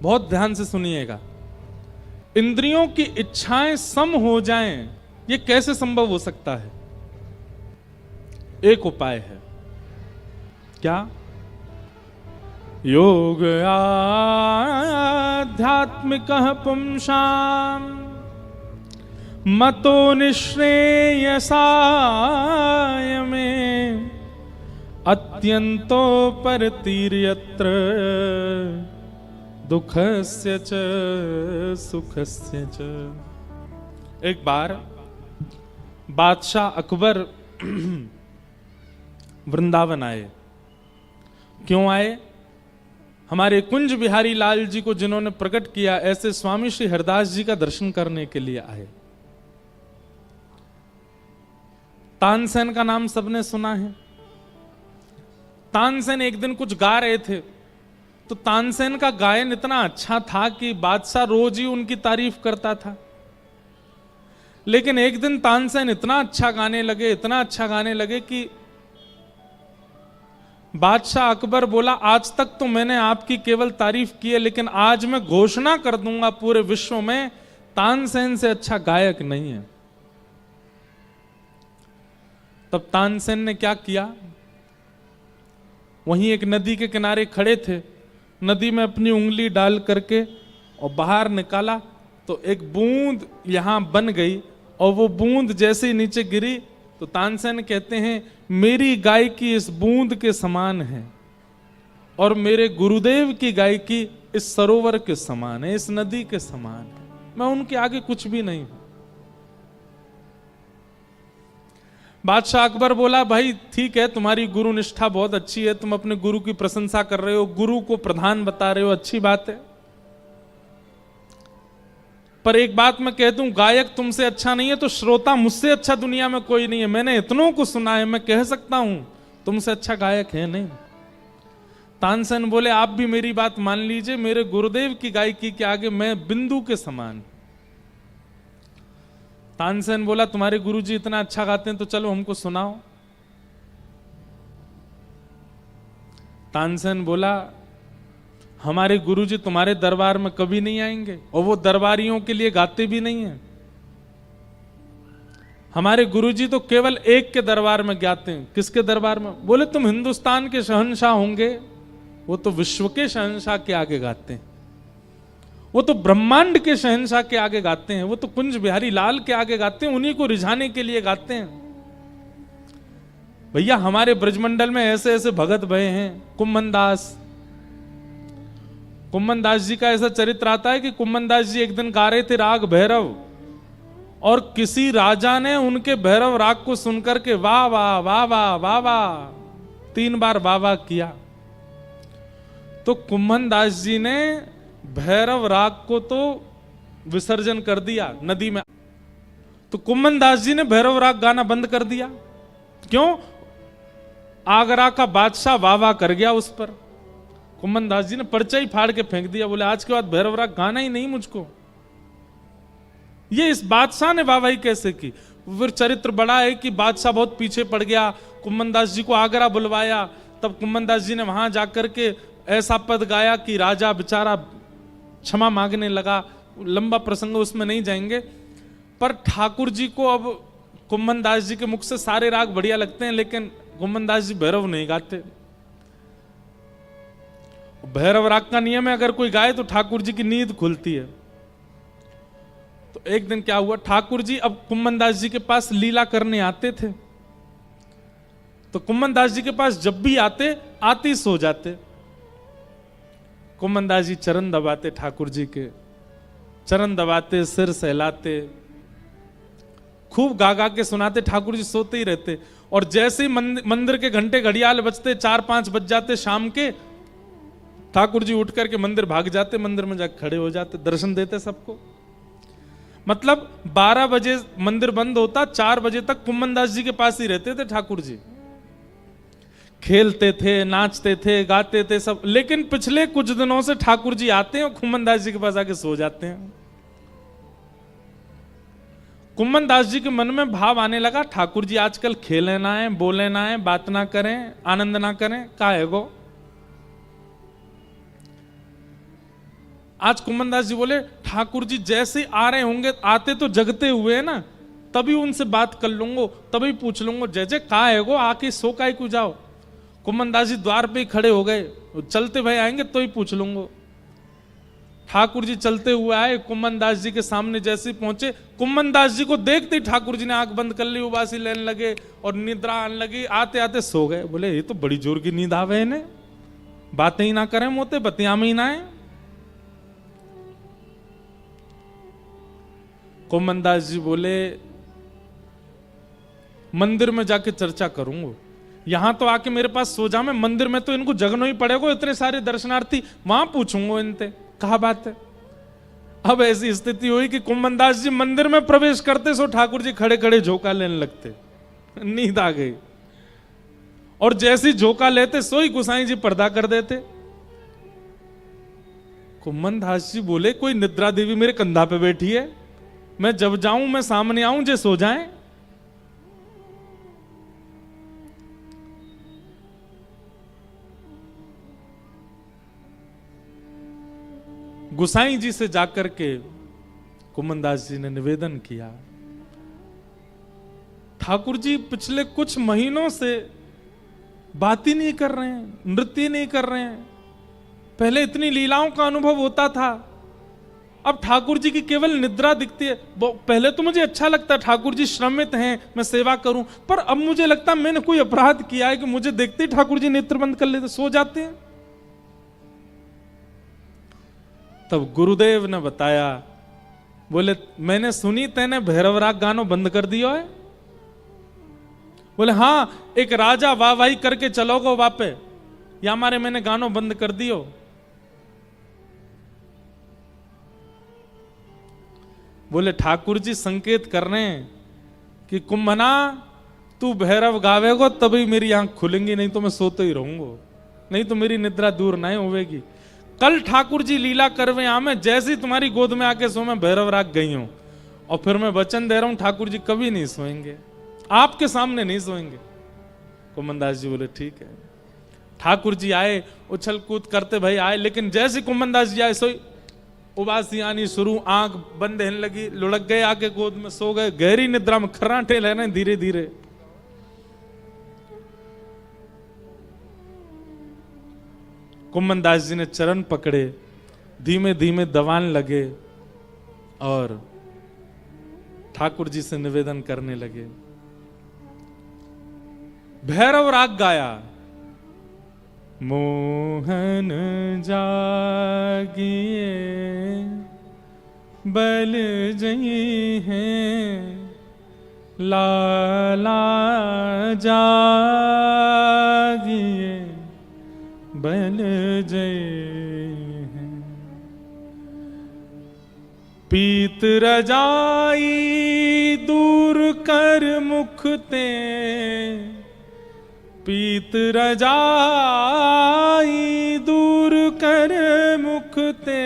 बहुत ध्यान से सुनिएगा। इंद्रियों की इच्छाएं सम हो जाएं, ये कैसे संभव हो सकता है? एक उपाय है। क्या? योग आध्यात्मिकः पुंसां मतो निःश्रेयसाय में अत्यंतो परतीर्यत्र दुखस्य च सुखस्य च। एक बार बादशाह अकबर वृंदावन आए। क्यों आए? हमारे कुंज बिहारी लाल जी को जिन्होंने प्रकट किया, ऐसे स्वामी श्री हरदास जी का दर्शन करने के लिए आए। तानसेन का नाम सबने सुना है। तानसेन एक दिन कुछ गा रहे थे, तो तानसेन का गायन इतना अच्छा था कि बादशाह रोज ही उनकी तारीफ करता था। लेकिन एक दिन तानसेन इतना अच्छा गाने लगे कि बादशाह अकबर बोला, आज तक तो मैंने आपकी केवल तारीफ की है, लेकिन आज मैं घोषणा कर दूंगा पूरे विश्व में तानसेन से अच्छा गायक नहीं है। तब तानसेन ने क्या किया? वहीं एक नदी के किनारे खड़े थे, नदी में अपनी उंगली डाल करके और बाहर निकाला तो एक बूंद यहां बन गई, और वो बूंद जैसे ही नीचे गिरी तो तानसेन कहते हैं, मेरी गायकी इस बूंद के समान है और मेरे गुरुदेव की गायकी इस सरोवर के समान है, इस नदी के समान है, मैं उनके आगे कुछ भी नहीं हूं। बादशाह अकबर बोला, भाई ठीक है, तुम्हारी गुरु निष्ठा बहुत अच्छी है, तुम अपने गुरु की प्रशंसा कर रहे हो, गुरु को प्रधान बता रहे हो, अच्छी बात है, पर एक बात मैं कह दूं, गायक तुमसे अच्छा नहीं है तो श्रोता मुझसे अच्छा दुनिया में कोई नहीं है। मैंने इतनों को सुना है, मैं कह सकता हूं तुमसे अच्छा गायक है नहीं। तानसेन बोले, आप भी मेरी बात मान लीजिए, मेरे गुरुदेव की गायकी के आगे मैं बिंदु के समान। तानसेन बोला, तुम्हारे गुरुजी इतना अच्छा गाते हैं तो चलो हमको सुनाओ। तानसेन बोला, हमारे गुरुजी तुम्हारे दरबार में कभी नहीं आएंगे, और वो दरबारियों के लिए गाते भी नहीं हैं। हमारे गुरुजी तो केवल एक के दरबार में गाते हैं। किसके दरबार में? बोले, तुम हिंदुस्तान के शहंशाह होंगे, वो तो विश्व के शहंशाह के आगे गाते हैं, वो तो ब्रह्मांड के शहंशाह के आगे गाते हैं, वो तो कुंज बिहारी लाल के आगे गाते हैं, उन्हीं को रिझाने के लिए गाते हैं। भैया हमारे ब्रजमंडल में ऐसे ऐसे भगत भये हैं। कुम्मन दास जी का ऐसा चरित्र आता है कि कुम्मन दास जी एक दिन गा रहे थे राग भैरव, और किसी राजा ने उनके भैरव राग को सुनकर के वाह वाह वाह वाह वाह वाह 3 बार वाह वाह किया। तो कुम्मन दास जी ने भैरव राग को तो विसर्जन कर दिया नदी में। तो कुम्मन दास जी ने भैरव राग गाना बंद कर दिया। क्यों? आगरा का बादशाह वाह वाह कर गया उस पर। कुम्मन दास जी ने पर्चा ही फाड़ के फेंक दिया, बोले आज के बाद भैरव राग गाना ही नहीं मुझको। ये इस बादशाह ने वाहवाही कैसे की? फिर चरित्र बड़ा है कि बादशाह बहुत पीछे पड़ गया, कुम्मन दास जी को आगरा बुलवाया, तब कुम्मन दास जी ने वहां जाकर के ऐसा पद गाया कि राजा बेचारा क्षमा मांगने लगा। लंबा प्रसंग, उसमें नहीं जाएंगे। पर ठाकुर जी को अब कुम्मन दास जी के मुख से सारे राग बढ़िया लगते हैं, लेकिन कुम्मन दास जी भैरव नहीं गाते। भैरव राग का नियम है, अगर कोई गाए तो ठाकुर जी की नींद खुलती है। तो एक दिन क्या हुआ, ठाकुर जी अब कुम्मन दास जी के पास लीला करने आते थे, तो कुम्मन दास जी के पास जब भी आते सो जाते। कुम्मन दास जी चरण दबाते, ठाकुर जी के चरण दबाते, सिर सहलाते, खूब गा गा के सुनाते, ठाकुर जी सोते ही रहते। और जैसे ही मंदिर के घंटे घड़ियाल बजते, 4-5 बज जाते शाम के, ठाकुर जी उठ करके मंदिर भाग जाते, मंदिर में जाकर खड़े हो जाते, दर्शन देते सबको। मतलब 12 बजे मंदिर बंद होता, 4 बजे तक कुम्मन दास जी के पास ही रहते थे ठाकुर जी। खेलते थे, नाचते थे, गाते थे सब। लेकिन पिछले कुछ दिनों से ठाकुर जी आते हैं और कुम्मन दास जी के पास आके सो जाते हैं। कुम्मन दास जी के मन में भाव आने लगा, ठाकुर जी आजकल खेले ना है, बोले ना है, बात ना करें, आनंद ना करें, का है गो। आज कुम्मनदास जी बोले ठाकुर जी जैसे आ रहे होंगे, आते तो जगते हुए है ना, तभी उनसे बात कर लूंगा, तभी पूछ लूंगा जय जय कहा है गो, आके सो काय को जाओ। कुम्मनदास जी द्वार पे ही खड़े हो गए, चलते भाई आएंगे तो ही पूछ लूंगा। ठाकुर जी चलते हुए आए, कुम्मनदास जी के सामने जैसे पहुंचे, कुम्मनदास जी को देखते ही ठाकुर जी ने आंख बंद कर ली, उबासी लेने लगे और निद्रा आने लगी, आते आते सो गए। बोले ये तो बड़ी जोर की नींद आवे इन्हें, बातें ही ना करें, मोते बतिया में ही ना है। कुम्मनदास जी बोले मंदिर में जाके चर्चा करूंगा, यहां तो आके मेरे पास सो जा, मैं मंदिर में तो इनको जगना ही पड़ेगा, इतने सारे दर्शनार्थी, वहां पूछूंगा इनसे कहा बात है। अब ऐसी स्थिति हुई कि कुम्मनदास जी मंदिर में प्रवेश करते सो ठाकुर जी खड़े खड़े झोंका लेने लगते, नींद आ गई, और जैसी झोंका लेते सोई गोसाई जी पर्दा कर देते। कुम्मनदास जी बोले कोई निद्रा देवी मेरे कंधा पे बैठी है, मैं जब जाऊं मैं सामने आऊं जे सो जाएं। गुसाई जी से जाकर के कुम्मनदास जी ने निवेदन किया, ठाकुर जी पिछले कुछ महीनों से बात ही नहीं कर रहे हैं, नृत्य नहीं कर रहे हैं, पहले इतनी लीलाओं का अनुभव होता था, अब ठाकुर जी की केवल निद्रा दिखती है। पहले तो मुझे अच्छा लगता है ठाकुर जी श्रमित हैं, मैं सेवा करूं, पर अब मुझे लगता है मैंने कोई अपराध किया है कि मुझे देखते ही ठाकुर जी नेत्र बंद कर लेते, सो जाते हैं। तब गुरुदेव ने बताया, बोले मैंने सुनी तेने भैरव राग गानो बंद कर दिया है। बोले हाँ, एक राजा वाहवाही करके चलोगे वापे, या हमारे मैंने गानो बंद कर दियो। बोले ठाकुर जी संकेत कर रहे हैं कि कुम्भना तू भैरव गावेगो तभी मेरी आंख खुलेंगी, नहीं तो मैं सोते ही रहूंगा, नहीं तो मेरी निद्रा दूर नहीं होवेगी। कल ठाकुर जी लीला करवे आ, मैं जैसे तुम्हारी गोद में आके सो मैं भैरव राग गई हूं, और फिर मैं वचन दे रहा हूं ठाकुर जी कभी नहीं सोएंगे, आपके सामने नहीं सोएंगे। कुम्मनदास जी बोले ठीक है। ठाकुर जी आए, उछल कूद करते भाई आए, लेकिन जैसे कुम्मनदास जी आए सोई उबासी आनी शुरू, आंख बंद होने लगी, लुढ़क गए, आके गोद में सो गए, गहरी निद्रा में खर्राटे ले रहे धीरे धीरे। कुम्मनदास जी ने चरण पकड़े, धीमे धीमे दबाने लगे और ठाकुर जी से निवेदन करने लगे। भैरव राग गाया, मोहन जागिए बल जई हैं, लाला जागिए बल जय हैं, पीत रजाई दूर कर मुख ते, पीत रजाई दूर कर मुख ते,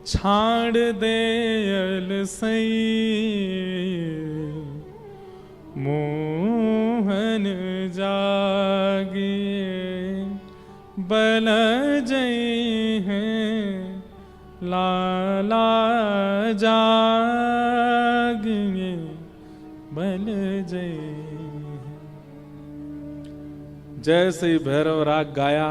छाड़ दे अलसई मोहन जागिए बल जई हैं, लाला जागिए बल जई। जैसे ही भैरव राग गाया,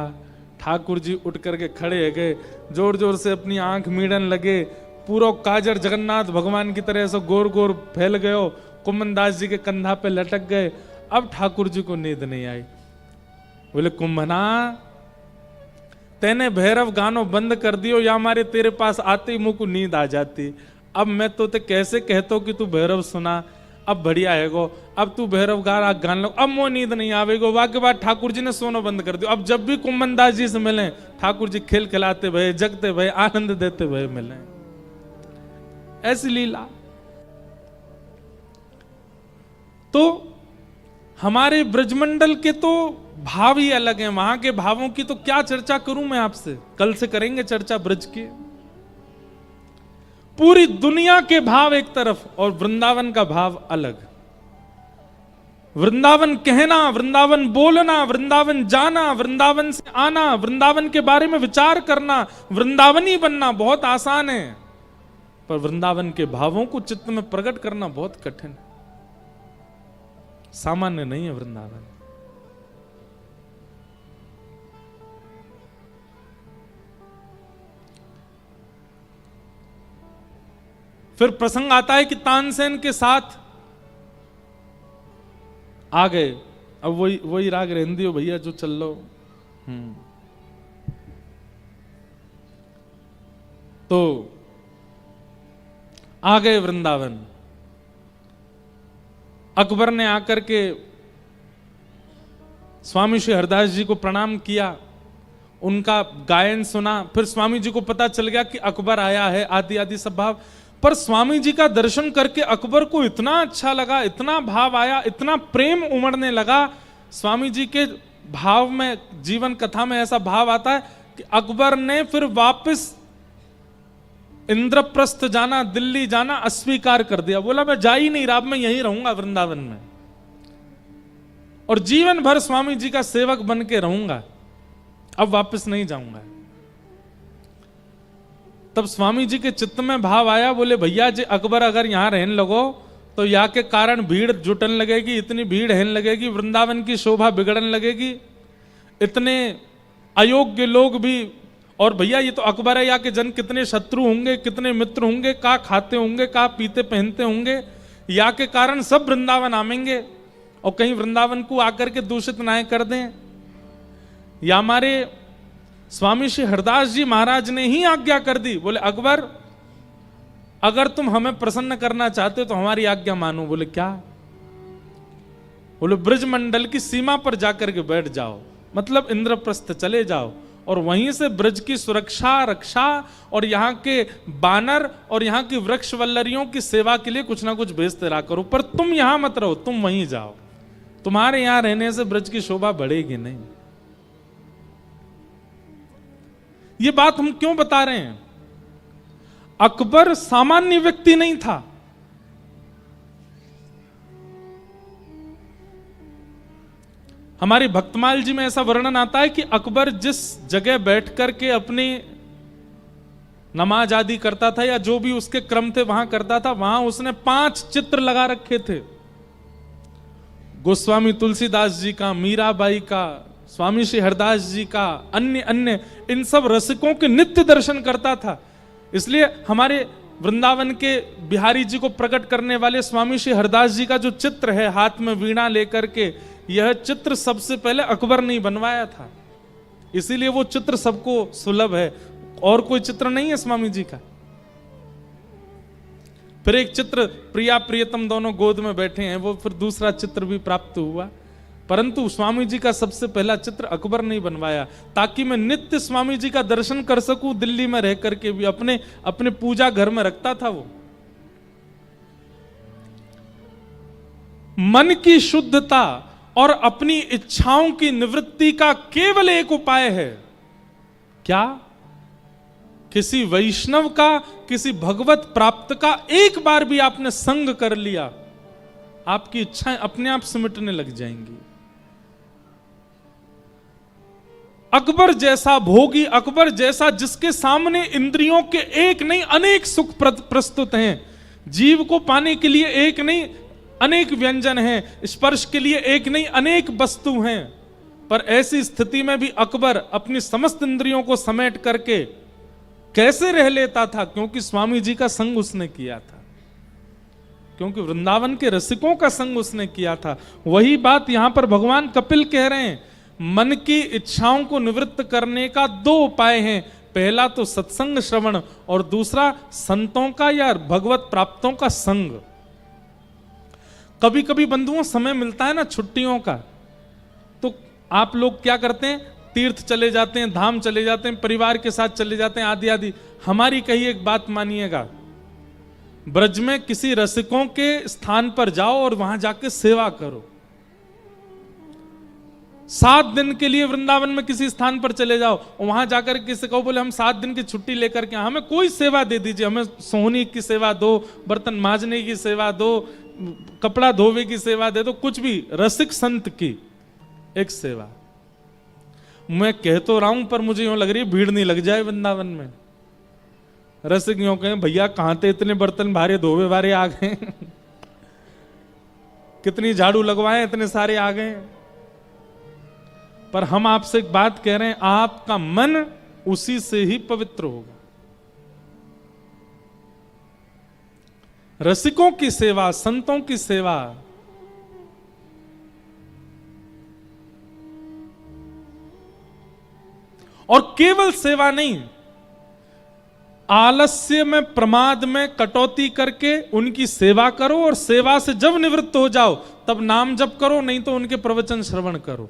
ठाकुर जी उठ करके खड़े हो गए, जोर जोर से अपनी आंख मीड़न लगे, पूरा काजर जगन्नाथ भगवान की तरह से गोर गोर फैल गयो, कुम्मनदास जी के कंधा पे लटक गए। अब ठाकुर जी को नींद नहीं आई। बोले कुम्भना तेने भैरव गानो बंद कर दियो, या हमारे तेरे पास आते ही मुंह को नींद आ जाती। अब मैं तो ते कैसे कहता हूं कि तू भैरव सुना, अब बढ़िया है गो, अब तू भैरव गान लो, अब मोह नींद नहीं आवेगो। वाके बाद ठाकुर जी ने सोनो बंद कर दियो। अब जब भी कुम्मनदास जी से मिले ठाकुर जी खेल खिलाते भये, जगते भये, आनंद देते भये मिले। ऐसी लीला। तो हमारे ब्रजमंडल के तो भाव ही अलग हैं, वहां के भावों की तो क्या चर्चा करूं मैं आपसे, कल से करेंगे चर्चा ब्रज की। पूरी दुनिया के भाव एक तरफ और वृंदावन का भाव अलग। वृंदावन कहना, वृंदावन बोलना, वृंदावन जाना, वृंदावन से आना, वृंदावन के बारे में विचार करना, वृंदावनी बनना बहुत आसान है, पर वृंदावन के भावों को चित्त में प्रकट करना बहुत कठिन है। सामान्य नहीं है वृंदावन। फिर प्रसंग आता है कि तानसेन के साथ आ गए। अब वही राग रहंदी हो भैया जो चल लो। तो आ गए वृंदावन। अकबर ने आकर के स्वामी श्री हरदास जी को प्रणाम किया, उनका गायन सुना। फिर स्वामी जी को पता चल गया कि अकबर आया है, आदि आदि सब भाव। पर स्वामी जी का दर्शन करके अकबर को इतना अच्छा लगा, इतना भाव आया, इतना प्रेम उमड़ने लगा। स्वामी जी के भाव में, जीवन कथा में ऐसा भाव आता है कि अकबर ने फिर वापस इंद्रप्रस्थ जाना, दिल्ली जाना अस्वीकार कर दिया। बोला मैं जा ही नहीं रहा, मैं यहीं रहूंगा वृंदावन में और जीवन भर स्वामी जी का सेवक बन के रहूंगा, अब वापस नहीं जाऊंगा। तब स्वामी जी के चित्त में भाव आया, बोले भैया जी अकबर अगर यहां रहने लगो तो यहाँ के कारण भीड़ जुटन लगेगी, इतनी भीड़ रहने लगेगी, वृंदावन की शोभा बिगड़ने लगेगी, इतने अयोग्य लोग भी। और भैया ये तो अकबर है, यहाँ के जन कितने शत्रु होंगे, कितने मित्र होंगे, का खाते होंगे, का पीते पहनते होंगे, यहाँ के कारण सब वृंदावन आमेंगे और कहीं वृंदावन को आकर के दूषित ना कर दें। या हमारे स्वामी श्री हरदास जी महाराज ने ही आज्ञा कर दी, बोले अकबर अगर तुम हमें प्रसन्न करना चाहते हो तो हमारी आज्ञा मानो। बोले क्या? बोले ब्रज मंडल की सीमा पर जाकर के बैठ जाओ, मतलब इंद्रप्रस्थ चले जाओ और वहीं से ब्रज की सुरक्षा रक्षा और यहाँ के बानर और यहाँ की वृक्ष वल्लरियों की सेवा के लिए कुछ ना कुछ भेजते रहा करो, पर तुम यहां मत रहो, तुम वहीं जाओ। तुम्हारे यहां रहने से ब्रज की शोभा बढ़ेगी नहीं। ये बात हम क्यों बता रहे हैं? अकबर सामान्य व्यक्ति नहीं था। हमारी भक्तमाल जी में ऐसा वर्णन आता है कि अकबर जिस जगह बैठकर के अपनी नमाज आदि करता था या जो भी उसके क्रम थे वहां करता था, वहां उसने 5 चित्र लगा रखे थे। गोस्वामी तुलसीदास जी का, मीराबाई का, स्वामी श्री हरदास जी का, अन्य अन्य इन सब रसिकों के नित्य दर्शन करता था। इसलिए हमारे वृंदावन के बिहारी जी को प्रकट करने वाले स्वामी श्री हरदास जी का जो चित्र है हाथ में वीणा लेकर के, यह चित्र सबसे पहले अकबर ने बनवाया था, इसीलिए वो चित्र सबको सुलभ है। और कोई चित्र नहीं है स्वामी जी का। फिर एक चित्र प्रिया प्रियतम दोनों गोद में बैठे हैं, वो फिर दूसरा चित्र भी प्राप्त हुआ, परंतु स्वामी जी का सबसे पहला चित्र अकबर ने बनवाया, ताकि मैं नित्य स्वामी जी का दर्शन कर सकूं दिल्ली में रह करके भी। अपने अपने पूजा घर में रखता था वो। मन की शुद्धता और अपनी इच्छाओं की निवृत्ति का केवल एक उपाय है। क्या? किसी वैष्णव का, किसी भगवत प्राप्त का एक बार भी आपने संग कर लिया, आपकी इच्छाएं अपने आप सिमटने लग जाएंगी। अकबर जैसा भोगी, अकबर जैसा जिसके सामने इंद्रियों के एक नहीं अनेक सुख प्रस्तुत हैं, जीव को पाने के लिए एक नहीं अनेक व्यंजन हैं, स्पर्श के लिए एक नहीं अनेक वस्तु हैं, पर ऐसी स्थिति में भी अकबर अपनी समस्त इंद्रियों को समेट करके कैसे रह लेता था? क्योंकि स्वामी जी का संग उसने किया था, क्योंकि वृंदावन के रसिकों का संग उसने किया था। वही बात यहां पर भगवान कपिल कह रहे हैं। मन की इच्छाओं को निवृत्त करने का 2 उपाय हैं। पहला तो सत्संग श्रवण और दूसरा संतों का या भगवत प्राप्तों का संग। कभी कभी बंधुओं समय मिलता है ना छुट्टियों का, तो आप लोग क्या करते हैं? तीर्थ चले जाते हैं, धाम चले जाते हैं, परिवार के साथ चले जाते हैं, आदि आदि। हमारी कही एक बात मानिएगा, ब्रज में किसी रसिकों के स्थान पर जाओ और वहां जाके सेवा करो। 7 दिन के लिए वृंदावन में किसी स्थान पर चले जाओ और वहां जाकर किसी को बोले हम 7 दिन की छुट्टी लेकर के हमें कोई सेवा दे दीजिए, हमें सोहनी की सेवा दो, बर्तन मांजने की सेवा दो, कपड़ा धोवे की सेवा दे दो, कुछ भी, रसिक संत की एक सेवा। मैं कह तो रहा हूं पर मुझे यूं लग रही है भीड़ नहीं लग जाए वृंदावन में। रसिक यूं कहें भैया कहां थे इतने बर्तन भारे धोवे भारे आ गए कितनी झाड़ू लगवाए इतने सारे आ गए। पर हम आपसे एक बात कह रहे हैं, आपका मन उसी से ही पवित्र होगा। रसिकों की सेवा, संतों की सेवा, और केवल सेवा नहीं, आलस्य में, प्रमाद में कटौती करके उनकी सेवा करो, और सेवा से जब निवृत्त हो जाओ तब नाम जप करो, नहीं तो उनके प्रवचन श्रवण करो।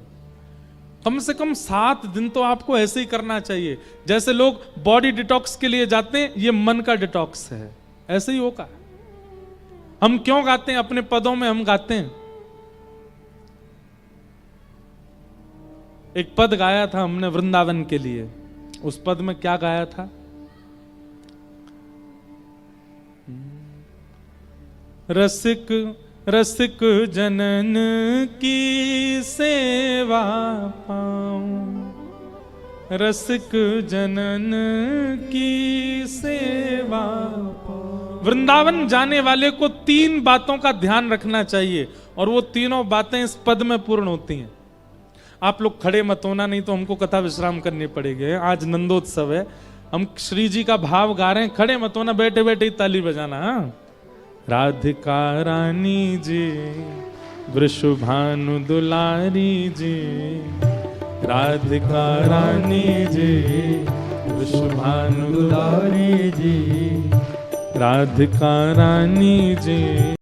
कम से कम 7 दिन तो आपको ऐसे ही करना चाहिए। जैसे लोग बॉडी डिटॉक्स के लिए जाते हैं, ये मन का डिटॉक्स है, ऐसे ही होगा। हम क्यों गाते हैं? अपने पदों में हम गाते हैं। एक पद गाया था हमने वृंदावन के लिए, उस पद में क्या गाया था? रसिक रसिक जनन की सेवा पाऊं, रसिक जनन की सेवा पाऊं। वृंदावन जाने वाले को 3 बातों का ध्यान रखना चाहिए, और वो तीनों बातें इस पद में पूर्ण होती हैं। आप लोग खड़े मत होना, नहीं तो हमको कथा विश्राम करनी पड़ेगी। आज नंदोत्सव है, हम श्री जी का भाव गा रहे हैं, खड़े मत होना, बैठे बैठे ही ताली बजाना। हाँ, राधिका रानी जी, वृषभानु दुलारी जी, राधिका रानी जी, वृषभानु दुलारी जी, राधिका रानी जी।